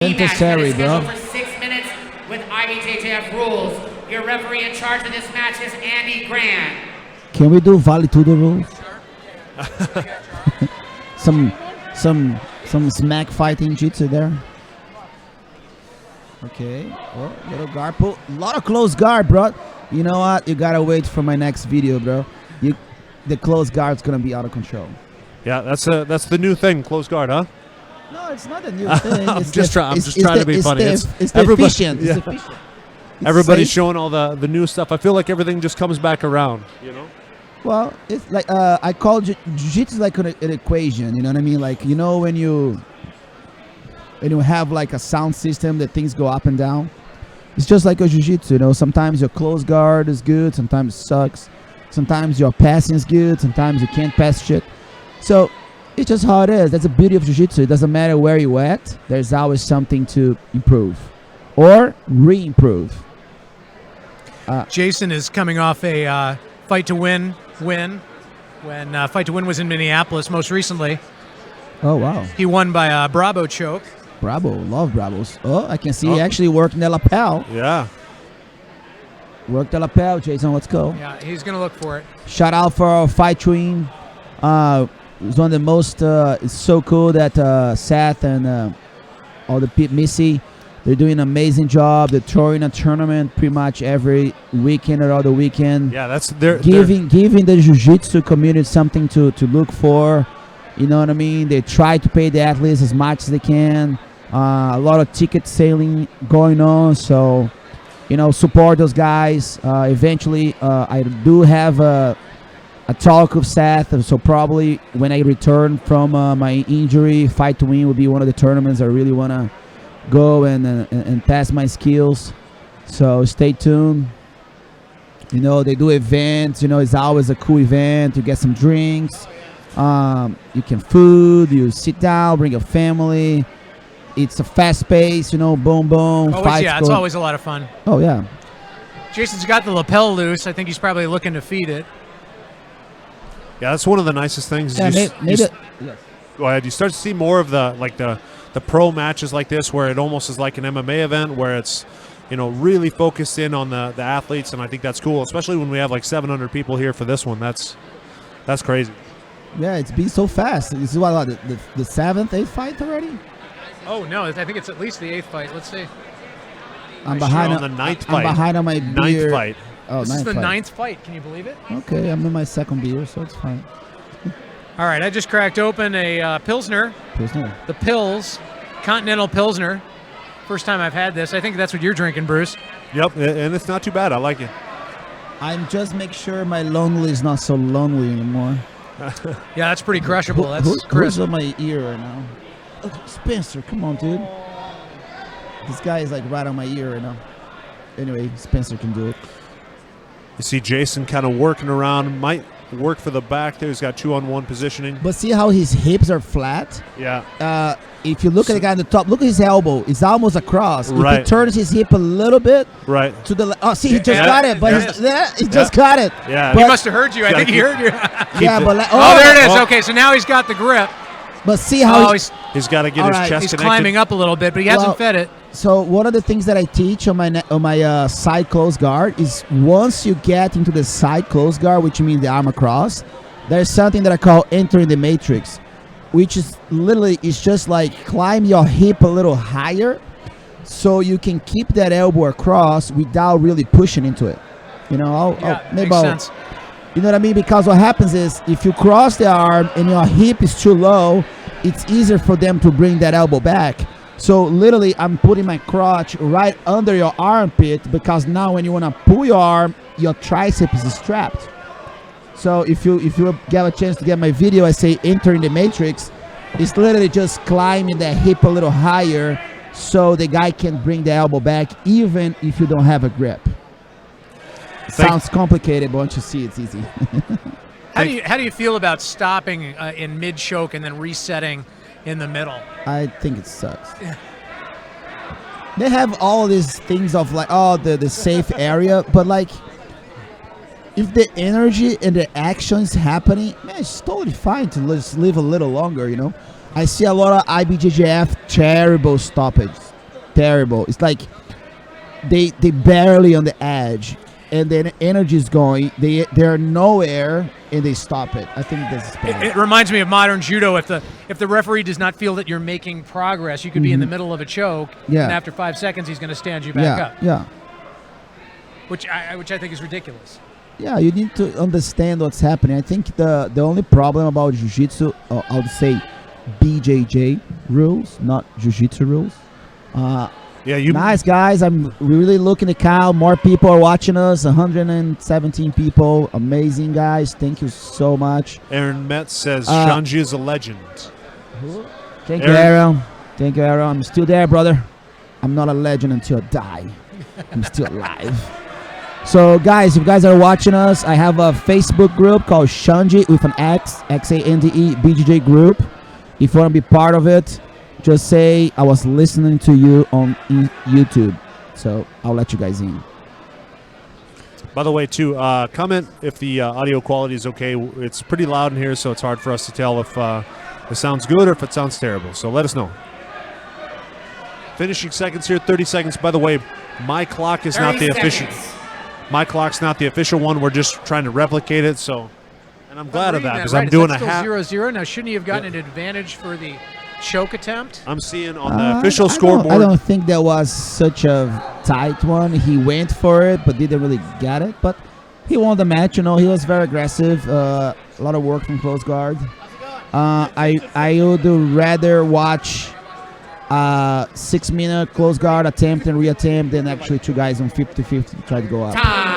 Santarsieri, bro. For 6 minutes with IBJJF rules. Your referee in charge of this match is Grahn. Can we do Vale Tudo rules? some smack fighting jiu-jitsu there. Okay. Oh, little guard pull. A lot of close guard, bro. You know what? You gotta wait for my next video, bro. The close guard's gonna be out of control. Yeah, that's the new thing, close guard, huh? No, it's not a new thing. I'm just trying to be funny. It's efficient. Yeah. It's efficient. Everybody's showing all the new stuff. I feel like everything just comes back around, you know? Well, it's like I call jiu-jitsu like an equation. You know what I mean? Like, you know, when you have like a sound system that things go up and down. It's just like a jiu-jitsu. You know, sometimes your close guard is good, sometimes it sucks. Sometimes your passing is good, sometimes you can't pass shit. So it's just how it is. That's the beauty of jiu-jitsu. It doesn't matter where you're at. There's always something to improve or re-improve. Jason is coming off a fight to win when fight to win was in Minneapolis most recently. Oh, wow. He won by a Bravo choke. Bravo. Love Bravos. Oh, I can see he actually worked in the lapel. Yeah. Worked the lapel, Jason. Let's go. Yeah, he's going to look for it. Shout out for our fight team. It's one of the most, it's so cool that Seth and all the Missy, they're doing an amazing job. They're throwing a tournament pretty much every weekend or other weekend. Yeah, that's giving the jiu-jitsu community something to look for. You know what I mean? They try to pay the athletes as much as they can. A lot of ticket selling going on. So, you know, support those guys. Eventually, I do have a talk with Seth. So probably when I return from my injury, Fight to Win will be one of the tournaments I really want to go and test my skills. So stay tuned. You know, they do events. You know, it's always a cool event. You get some drinks. You can food. You sit down, bring your family. It's a fast pace. You know, boom, boom. It's always a lot of fun. Oh yeah. Jason's got the lapel loose. I think he's probably looking to feed it. Yeah, that's one of the nicest things. Yeah, yes. Go ahead. You start to see more of the pro matches like this, where it almost is like an MMA event, where it's, you know, really focused in on the athletes, and I think that's cool, especially when we have like 700 people here for this one. That's crazy. Yeah, it's been so fast. This is what, the 7th, 8th fight already? Oh no, I think it's at least the 8th fight. Let's see. I'm behind on the 9th fight. I'm behind on my beer. 9th fight. Oh, this is the fight. 9th fight. Can you believe it? Okay, I'm in my 2nd beer, so it's fine. All right, I just cracked open a Pilsner. Pilsner. The Pils, Continental Pilsner. First time I've had this. I think that's what you're drinking, Bruce. Yep, and it's not too bad. I like it. I'm just make sure my lonely is not so lonely anymore. Yeah, that's pretty crushable. That's who's on my ear right now? Oh, Spencer, come on, dude. This guy is like right on my ear right now. Anyway, Spencer can do it. You see Jason kind of working around, might work for the back there. He's got 2-on-1 positioning. But see how his hips are flat? Yeah. If you look at the guy on the top, look at his elbow. It's almost across. Right. If he turns his hip a little bit to the left. Oh, see, he just got it. But he just got it. Yeah. He must have heard you. I think he heard you. Yeah, but there it is. Okay, so now he's got the grip. But see how he's got to get his chest he's connected. Climbing up a little bit, but he hasn't fed it. So one of the things that I teach on my side close guard is once you get into the side close guard, which means the arm across, there's something that I call entering the matrix, which is literally, it's just like climb your hip a little higher so you can keep that elbow across without really pushing into it. You know, makes sense. You know what I mean? Because what happens is if you cross the arm and your hip is too low, it's easier for them to bring that elbow back. So literally I'm putting my crotch right under your armpit because now when you want to pull your arm, your triceps is strapped. So if you get a chance to get my video, I say entering the matrix. It's literally just climbing that hip a little higher so the guy can bring the elbow back even if you don't have a grip. Sounds complicated, but once you see, it's easy. How do you feel about stopping in mid choke and then resetting in the middle? I think it sucks. They have all these things of like, the safe area, but like, if the energy and the action is happening, man, it's totally fine to just live a little longer, you know? I see a lot of IBJJF terrible stoppages. terrible. It's like they barely on the edge, and then energy is going. They're nowhere, and they stop it. I think this is bad. It reminds me of modern judo. If the referee does not feel that you're making progress, you could be in the middle of a choke, and after 5 seconds, he's going to stand you back up. Yeah. Which I think is ridiculous. Yeah, you need to understand what's happening. I think the only problem about Jiu-Jitsu, I would say BJJ rules, not Jiu-Jitsu rules. Nice, guys. I'm really looking to count. More people are watching us. 117 people. Amazing, guys. Thank you so much. Aaron Metz says Shanji is a legend. Thank you, Aaron. Thank you, Aaron. I'm still there, brother. I'm not a legend until I die. I'm still alive. So, guys, if you guys are watching us, I have a Facebook group called Shanji with an X, Xande BJJ group. If you want to be part of it, just say I was listening to you on YouTube. So I'll let you guys in. By the way, too, comment if the audio quality is okay. It's pretty loud in here, so it's hard for us to tell if it sounds good or if it sounds terrible. So let us know. Finishing seconds here, 30 seconds. By the way, my clock is not the official. My clock's not the official one. We're just trying to replicate it. So, and I'm glad of that because I'm doing a half. 0-0. Now, shouldn't he have gotten an advantage for the choke attempt? I'm seeing on the official scoreboard. I don't think that was such a tight one. He went for it, but didn't really get it. But he won the match. You know, he was very aggressive. A lot of work from close guard. I would rather watch 6-minute close guard attempt and reattempt than actually two guys on 50-50 try to go up. Time.